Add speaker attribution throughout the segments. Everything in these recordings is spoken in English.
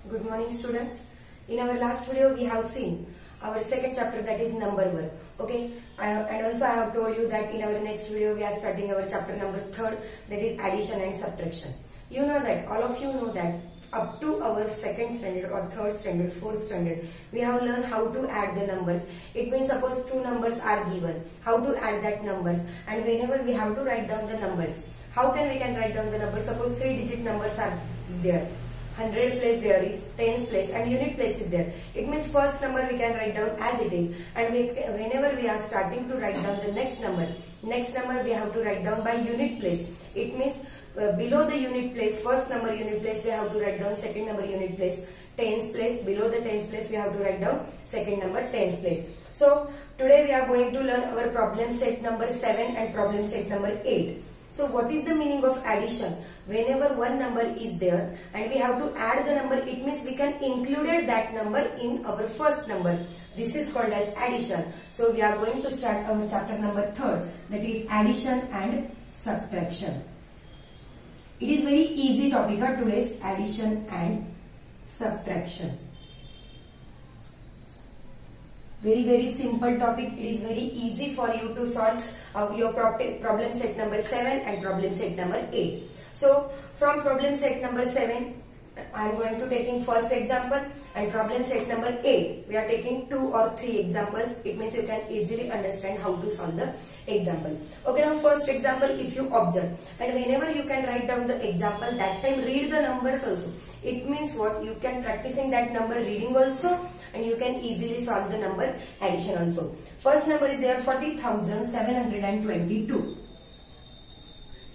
Speaker 1: Good morning, students. In our last video, we have seen our second chapter, that is number work. Okay, and also I have told you that in our next video we are starting our chapter number 3, that is addition and subtraction. You know that, all of you know that up to our second standard or third standard, fourth standard, we have learned how to add the numbers. It means suppose two numbers are given, how to add that numbers, and whenever we have to write down the numbers, how can we write down the numbers? Suppose 3-digit numbers are there. 100 place there is, tens place and unit place is there. It means first number we can write down as it is, and whenever we are starting to write down the next number we have to write down by unit place. It means below the unit place, first number unit place we have to write down second number unit place, tens place, below the tens place we have to write down second number tens place. So today we are going to learn our problem set number 7 and problem set number 8. So what is the meaning of addition? Whenever one number is there and we have to add the number, it means we can include that number in our first number. This is called as addition. So we are going to start our chapter number 3, that is addition and subtraction. It is very easy topic of today's addition and subtraction. Very simple topic. It is very easy for you to solve your problem set number 7 and problem set number 8. So from problem set number 7, I am going to taking first example, and problem set number 8 we are taking 2 or 3 examples. It means you can easily understand how to solve the example. Okay, now first example, if you observe, and whenever you can write down the example, that time read the numbers also. It means what, you can practicing that number reading also, and you can easily solve the number addition also. First number is there 40,722.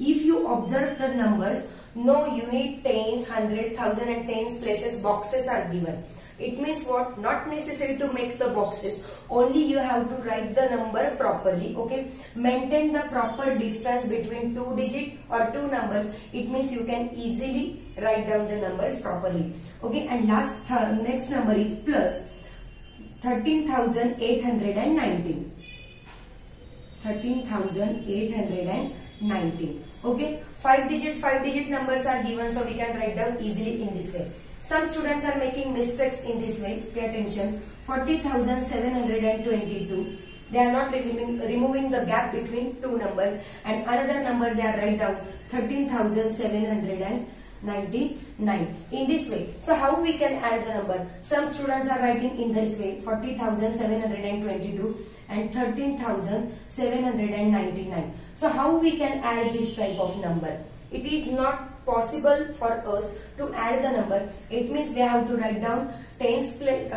Speaker 1: If you observe the numbers, no unit, tens, hundred, thousand and tens places boxes are given. It means what, not necessary to make the boxes, only you have to write the number properly. Okay, maintain the proper distance between 2 digit or 2 numbers. It means you can easily write down the numbers properly. Okay, and next number is plus 13,819. 13,819. Okay, 5 digit numbers are given, so we can write down easily in this way. Some students are making mistakes in this way. Pay attention. 40,722. They are not removing the gap between two numbers, and another number they are write down 13,799 in this way. So how we can add the number? Some students are writing in this way, 40,722 and 13,799. So how we can add this type of number? It is not possible for us to add the number. It means we have to write down tens place,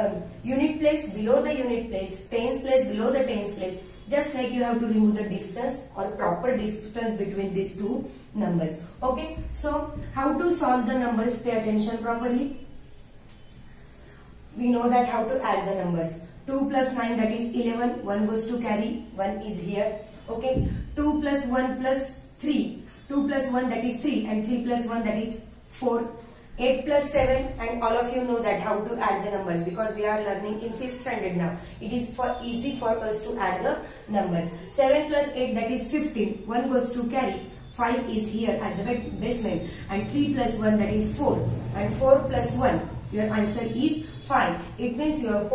Speaker 1: unit place below the unit place, tens place below the tens place. Just like you have to remove the distance or proper distance between these two numbers. Okay, so how to solve the numbers? Pay attention properly. We know that how to add the numbers. 2 plus 9, that is 11. 1 goes to carry. 1 is here. Okay. 2 plus 1 plus 3. 2 plus 1, that is 3, and 3 plus 1, that is 4. 8 plus 7, and all of you know that how to add the numbers, because we are learning in 5th standard now. It is easy for us to add the numbers. 7 plus 8, that is 15. 1 goes to carry. 5 is here at the basement, and 3 plus 1, that is 4, and 4 plus 1, your answer is 5. It means your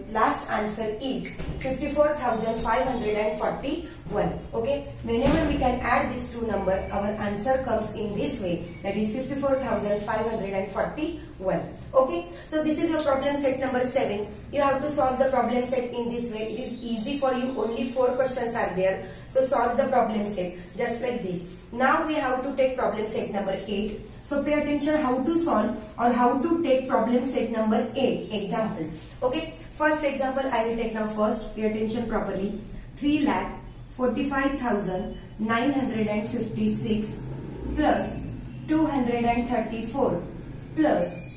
Speaker 1: last answer is 54,541. Okay, whenever we can add these two numbers, our answer comes in this way, that is 54,541. Okay, so this is your problem set number 7. You have to solve the problem set in this way. It is easy for you, only 4 questions are there. So solve the problem set just like this. Now we have to take problem set number 8. So pay attention how to solve or how to take problem set number 8 examples. Okay, first example I will take now first. Pay attention properly. 3,45,956 plus 234 plus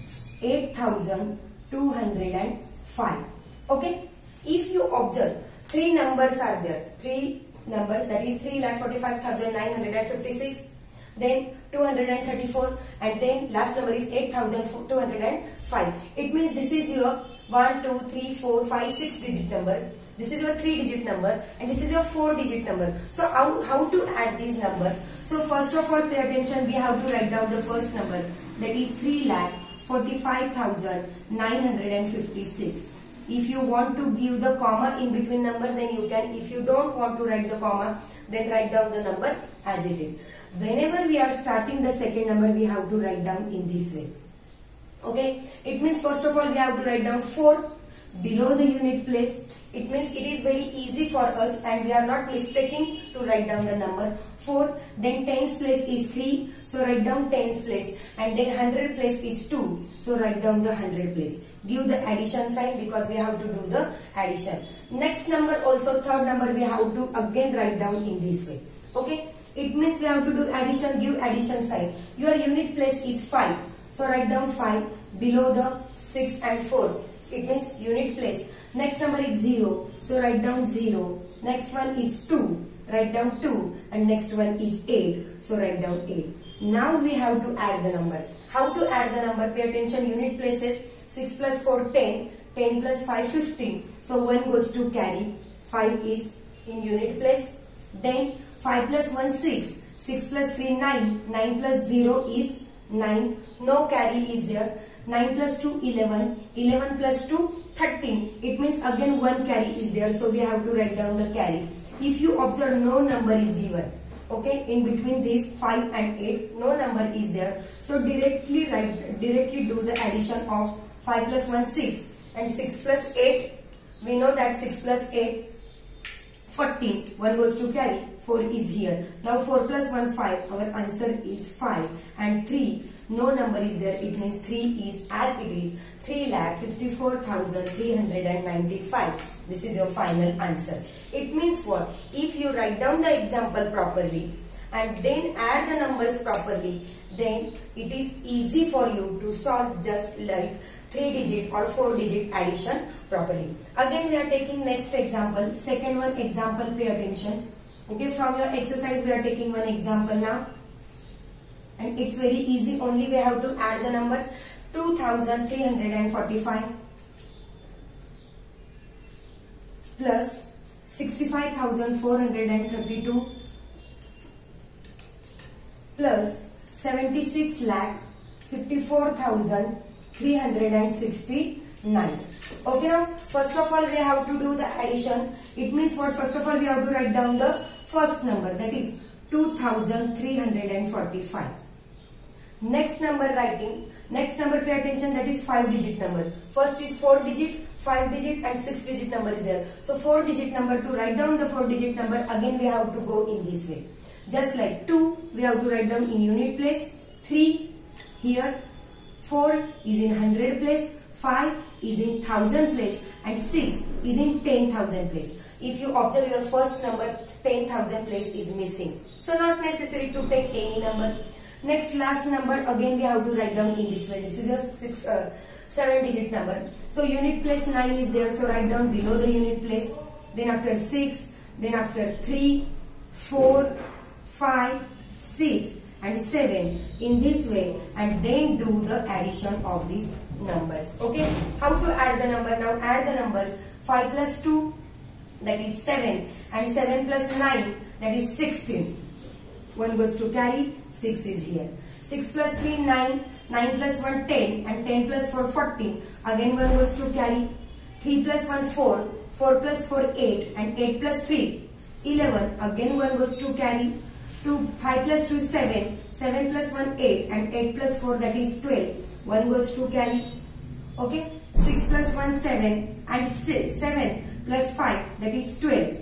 Speaker 1: 8,205. Okay, if you observe, 3 numbers are there. 3 numbers, that is 3,45,956, then 234, and then last number is 8,205. It means this is your 1, 2, 3, 4, 5, 6 digit number. This is your 3 digit number, and this is your 4 digit number. So how to add these numbers? So first of all, pay attention, we have to write down the first number, that is 3,45,956. 45,956. If you want to give the comma in between number, then you can. If you don't want to write the comma, then write down the number as it is. Whenever we are starting the second number, we have to write down in this way. Okay, it means first of all we have to write down 4 below the unit place. It means it is very easy for us and we are not mistaking to write down the number 4. Then tens place is 3, so write down tens place, and then 100 place is 2, so write down the 100 place. Give the addition sign because we have to do the addition. Next number also, third number, we have to again write down in this way. Okay, it means we have to do addition, give addition sign. Your unit place is 5, so write down 5 below the 6 and 4. It means unit place. Next number is 0, so write down 0. Next one is 2, write down 2, and next one is 8, so write down 8. Now we have to add the number. How to add the number? Pay attention. Unit places. 6 plus 4 10, 10 plus 5 15. So 1 goes to carry. 5 is in unit place. Then 5 plus 1 6, 6 plus 3 9, 9 plus 0 is 9. No carry is there. 9 plus 2 11, 11 plus 2 13. It means again 1 carry is there, so we have to write down the carry. If you observe, no number is given. Okay, in between these 5 and 8, no number is there. So directly do the addition of 5 plus 1 6 and 6 plus 8. We know that 6 plus 8 14. 1 goes to carry. 4 is here. Now 4 plus 1 5. Our answer is 5 and 3. No number is there. It means 3 is as it is. 3,54,395. This is your final answer. It means what? If you write down the example properly and then add the numbers properly, then it is easy for you to solve just like 3-digit or 4-digit addition properly. Again we are taking next example. Second one example, pay attention. Okay, from your exercise we are taking one example now. And it's very easy, only we have to add the numbers. 2,345 plus 65,432 plus 76,54,369. Okay, now first of all we have to do the addition. It means what? First of all we have to write down the first number, that is 2,345. Next number writing. Next number, pay attention, that is 5-digit number. First is 4-digit, 5-digit and 6-digit number is there. So 4-digit number, to write down the 4-digit number, again we have to go in this way. Just like 2, we have to write down in unit place. 3 here. 4 is in 100 place. 5 is in 1000 place. And 6 is in 10,000 place. If you observe your first number, 10,000 place is missing. So not necessary to take any number. Next last number, again we have to write down in this way. This is your 7-digit number. So unit place 9 is there, so write down below the unit place. Then after 6, then after 3, 4, 5, 6 and 7 in this way, and then do the addition of these numbers. Okay, how to add the number? Now add the numbers. 5 plus 2, that is 7, and 7 plus 9, that is 16. 1 goes to carry, 6 is here. 6 plus 3, 9, 9 plus 1, 10, and 10 plus 4, 14. Again 1 goes to carry. 3 plus 1, 4, 4 plus 4, 8, and 8 plus 3, 11. Again 1 goes to carry. 5 plus 2, 7, 7 plus 1, 8, and 8 plus 4, that is 12. 1 goes to carry. Okay, 6 plus 1, 7, and 7 plus 5, that is 12.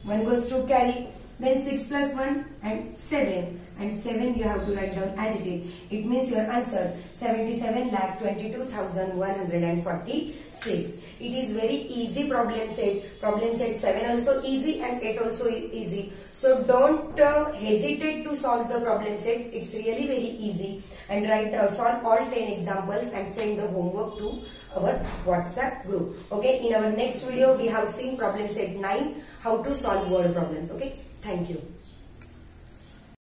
Speaker 1: 1 goes to carry. Then 6 plus 1 and 7, and 7 you have to write down as it is. It means your answer 77,22,146. It is very easy problem set. Problem set 7 also easy and 8 also easy. So don't hesitate to solve the problem set. It's really very easy. And solve all 10 examples and send the homework to our WhatsApp group. Okay, in our next video we have seen problem set 9, how to solve word problems. Okay, thank you.